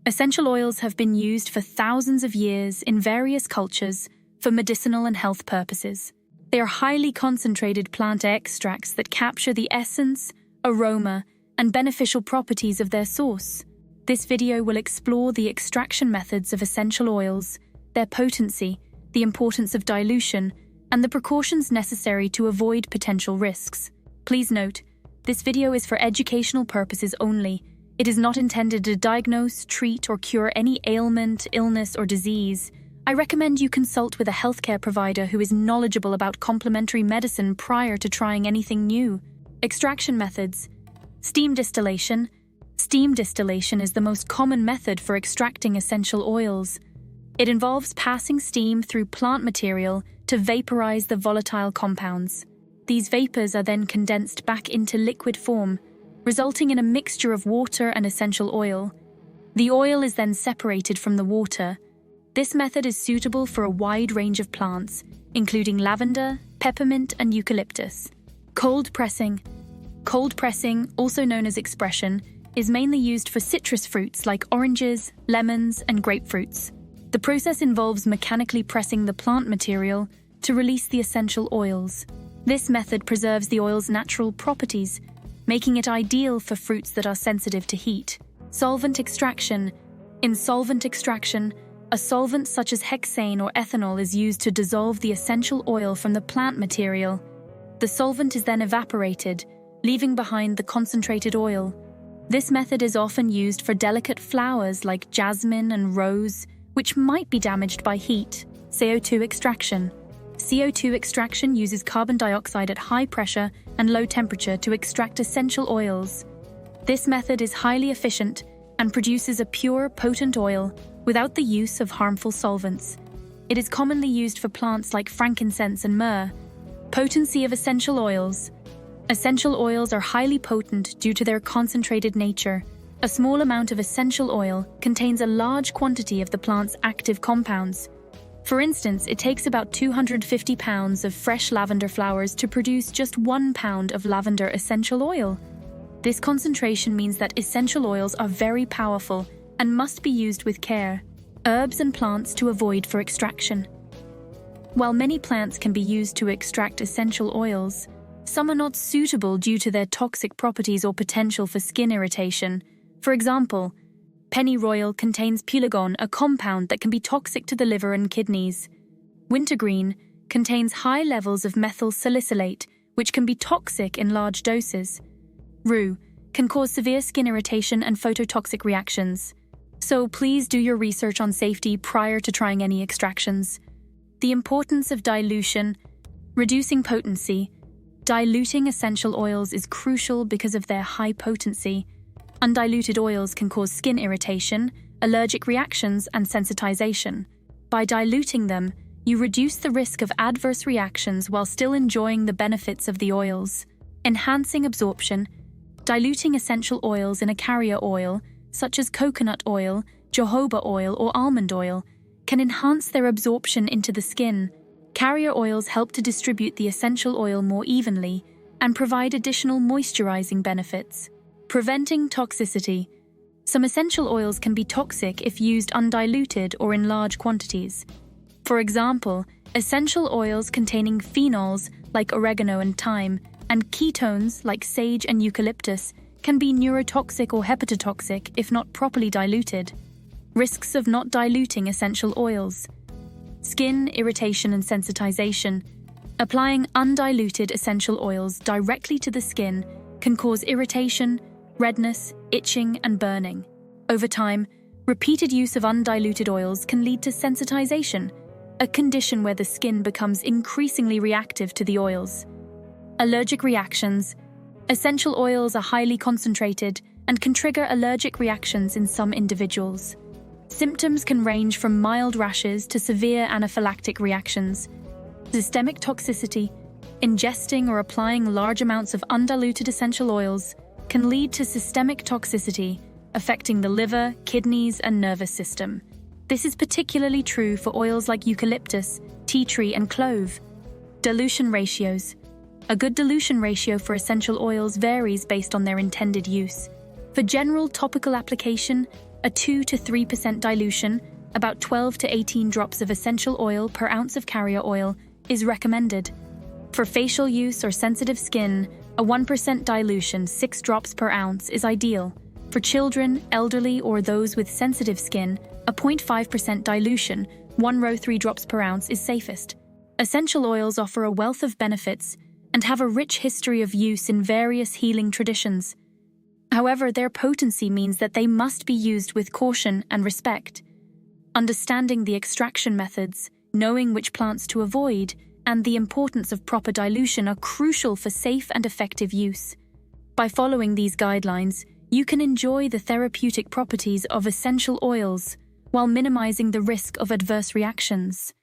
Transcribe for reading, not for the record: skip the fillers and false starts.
Essential oils have been used for thousands of years in various cultures for medicinal and health purposes. They are highly concentrated plant extracts that capture the essence, aroma, and beneficial properties of their source. This video will explore the extraction methods of essential oils, their potency, the importance of dilution, and the precautions necessary to avoid potential risks. Please note, this video is for educational purposes only. It is not intended to diagnose, treat, or cure any ailment, illness, or disease. I recommend you consult with a healthcare provider who is knowledgeable about complementary medicine prior to trying anything new. Extraction methods. Steam distillation. Steam distillation is the most common method for extracting essential oils. It involves passing steam through plant material to vaporize the volatile compounds. These vapors are then condensed back into liquid form, resulting in a mixture of water and essential oil. The oil is then separated from the water. This method is suitable for a wide range of plants, including lavender, peppermint, and eucalyptus. Cold pressing. Cold pressing, also known as expression, is mainly used for citrus fruits like oranges, lemons, and grapefruits. The process involves mechanically pressing the plant material to release the essential oils. This method preserves the oil's natural properties, making it ideal for fruits that are sensitive to heat. Solvent extraction. In solvent extraction, a solvent such as hexane or ethanol is used to dissolve the essential oil from the plant material. The solvent is then evaporated, leaving behind the concentrated oil. This method is often used for delicate flowers like jasmine and rose, which might be damaged by heat. CO2 extraction. CO2 extraction uses carbon dioxide at high pressure and low temperature to extract essential oils. This method is highly efficient and produces a pure, potent oil without the use of harmful solvents. It is commonly used for plants like frankincense and myrrh. Potency of essential oils. Essential oils are highly potent due to their concentrated nature. A small amount of essential oil contains a large quantity of the plant's active compounds. For instance, it takes about 250 pounds of fresh lavender flowers to produce just 1 pound of lavender essential oil. This concentration means that essential oils are very powerful and must be used with care. Herbs and plants to avoid for extraction. While many plants can be used to extract essential oils, some are not suitable due to their toxic properties or potential for skin irritation. For example, pennyroyal contains pelargon, a compound that can be toxic to the liver and kidneys. Wintergreen contains high levels of methyl salicylate, which can be toxic in large doses. Rue can cause severe skin irritation and phototoxic reactions. So please do your research on safety prior to trying any extractions. The importance of dilution. Reducing potency. Diluting essential oils is crucial because of their high potency. Undiluted oils can cause skin irritation, allergic reactions, and sensitization. By diluting them, you reduce the risk of adverse reactions while still enjoying the benefits of the oils. Enhancing absorption. Diluting essential oils in a carrier oil, such as coconut oil, jojoba oil, or almond oil, can enhance their absorption into the skin. Carrier oils help to distribute the essential oil more evenly and provide additional moisturizing benefits. Preventing toxicity. Some essential oils can be toxic if used undiluted or in large quantities. For example, essential oils containing phenols like oregano and thyme, and ketones like sage and eucalyptus can be neurotoxic or hepatotoxic if not properly diluted. Risks of not diluting essential oils. Skin irritation and sensitization. Applying undiluted essential oils directly to the skin can cause irritation, redness, itching, and burning. Over time, repeated use of undiluted oils can lead to sensitization, a condition where the skin becomes increasingly reactive to the oils. Allergic reactions. Essential oils are highly concentrated and can trigger allergic reactions in some individuals. Symptoms can range from mild rashes to severe anaphylactic reactions. Systemic toxicity. Ingesting or applying large amounts of undiluted essential oils can lead to systemic toxicity, affecting the liver, kidneys, and nervous system. This is particularly true for oils like eucalyptus, tea tree, and clove. Dilution ratios. A good dilution ratio for essential oils varies based on their intended use. For general topical application, A 2 to 3% dilution, about 12 to 18 drops of essential oil per ounce of carrier oil, is recommended. For facial use or sensitive skin, a 1% dilution, 6 drops per ounce, is ideal. For children, elderly, or those with sensitive skin, a 0.5% dilution, 1 row 3 drops per ounce, is safest. Essential oils offer a wealth of benefits and have a rich history of use in various healing traditions. However, their potency means that they must be used with caution and respect. Understanding the extraction methods, knowing which plants to avoid, and the importance of proper dilution are crucial for safe and effective use. By following these guidelines, you can enjoy the therapeutic properties of essential oils while minimizing the risk of adverse reactions.